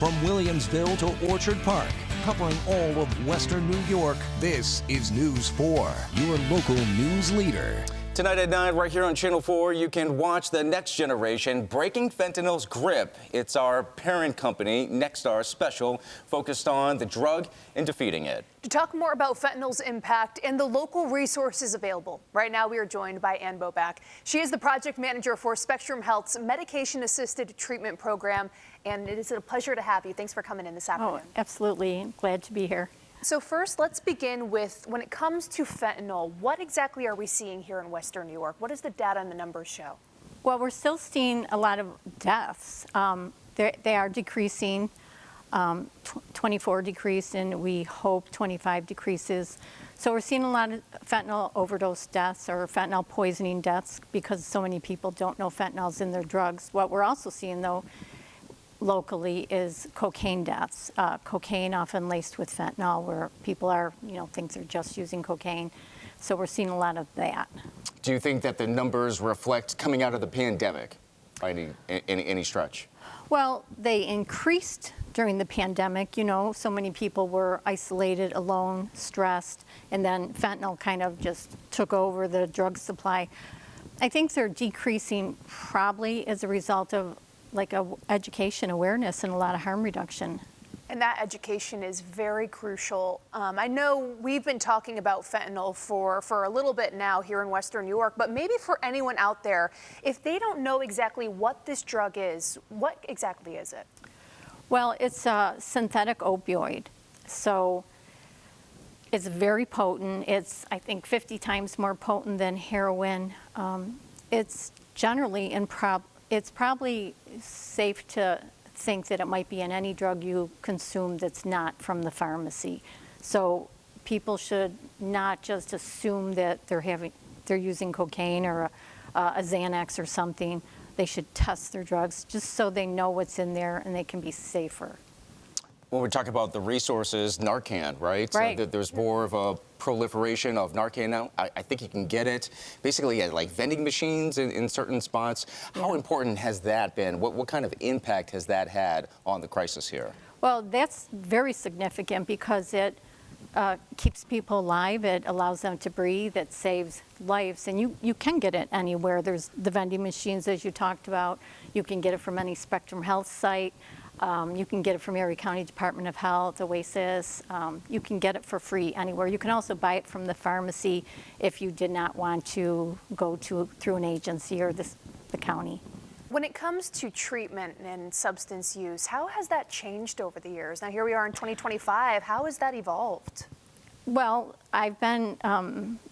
From Williamsville to Orchard Park, covering all of Western New York, this is News 4, your local news leader. Tonight at 9, right here on Channel 4, you can watch The Next Generation, Breaking Fentanyl's Grip. It's our parent company, Nexstar special, focused on the drug and defeating it. To talk more about fentanyl's impact and the local resources available, right now we are joined by Ann Bobak. She is the project manager for Spectrum Health's medication-assisted treatment program, and it is a pleasure to have you. Thanks for coming in this afternoon. Oh, absolutely. Glad to be here. So first, let's begin with, when it comes to fentanyl, what exactly are we seeing here in Western New York? What does the data and the numbers show? Well, we're still seeing a lot of deaths. They are decreasing. 24 decreased, and we hope 25 decreases. So we're seeing a lot of fentanyl overdose deaths or fentanyl poisoning deaths because so many people don't know fentanyl's in their drugs. What we're also seeing, though, locally is cocaine deaths. Cocaine often laced with fentanyl, where people are, think they're just using cocaine. So we're seeing a lot of that. Do you think that the numbers reflect coming out of the pandemic by any stretch? Well, they increased during the pandemic. So many people were isolated, alone, stressed, and then fentanyl kind of just took over the drug supply. I think they're decreasing probably as a result of education, awareness, and a lot of harm reduction. And that education is very crucial. I know we've been talking about fentanyl for a little bit now here in Western New York, but maybe for anyone out there, if they don't know exactly what this drug is, what exactly is it? Well, it's a synthetic opioid. So it's very potent. It's, I think, 50 times more potent than heroin. It's generally it's probably safe to think that it might be in any drug you consume that's not from the pharmacy. So people should not just assume that they're using cocaine or a Xanax or something. They should test their drugs just so they know what's in there and they can be safer. When we talk about the resources, Narcan, right? Right. So there's more of a proliferation of Narcan now. I think you can get it basically at vending machines in certain spots. Yeah. How important has that been? What kind of impact has that had on the crisis here? Well, that's very significant because it keeps people alive. It allows them to breathe. It saves lives. And you can get it anywhere. There's the vending machines, as you talked about. You can get it from any Spectrum Health site. You can get it from Erie County Department of Health, Oasis. You can get it for free anywhere. You can also buy it from the pharmacy if you did not want to go through an agency or the county. When it comes to treatment and substance use, how has that changed over the years? Now here we are in 2025. How has that evolved? Well, I've been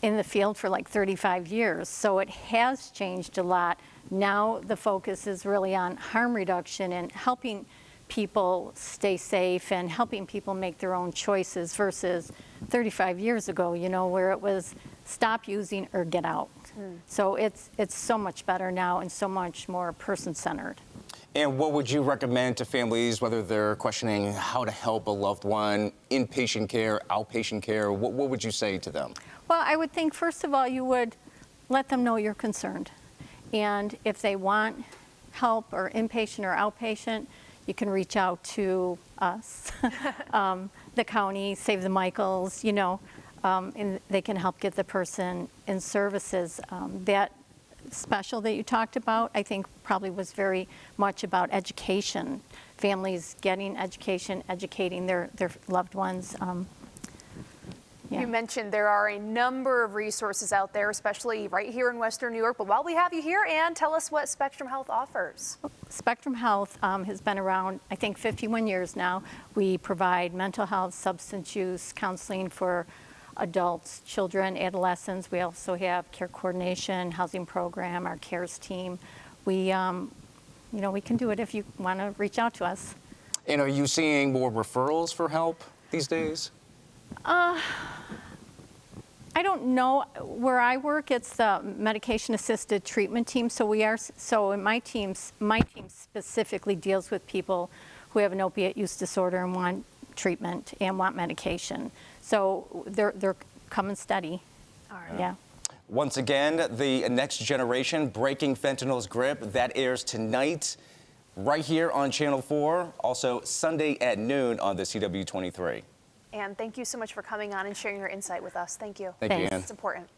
in the field for 35 years, so it has changed a lot. Now the focus is really on harm reduction and helping people stay safe and helping people make their own choices versus 35 years ago, where it was stop using or get out. So it's so much better now and so much more person-centered. And what would you recommend to families, whether they're questioning how to help a loved one, inpatient care, outpatient care? What would you say to them? Well, I would think, first of all, you would let them know you're concerned. And if they want help or inpatient or outpatient, you can reach out to us, the county, Save the Michaels, and they can help get the person in services. That special that you talked about, I think probably was very much about education, families getting education, educating their loved ones. Yeah. You mentioned there are a number of resources out there, especially right here in Western New York. But while we have you here, Ann, tell us what Spectrum Health offers. Spectrum Health has been around, I think, 51 years now. We provide mental health, substance use, counseling for adults, children, adolescents. We also have care coordination, housing program, our CARES team. We can do it if you want to reach out to us. And are you seeing more referrals for help these days? I don't know. Where I work, it's the medication-assisted treatment team. So in my team specifically deals with people who have an opiate use disorder and want treatment and want medication. So they're coming steady. All right. Yeah. Once again, The Next Generation, Breaking Fentanyl's Grip, that airs tonight. right here on Channel 4, also Sunday at noon on the CW23. Ann, thank you so much for coming on and sharing your insight with us. Thank you. Thank you, Thanks. Ann. It's important.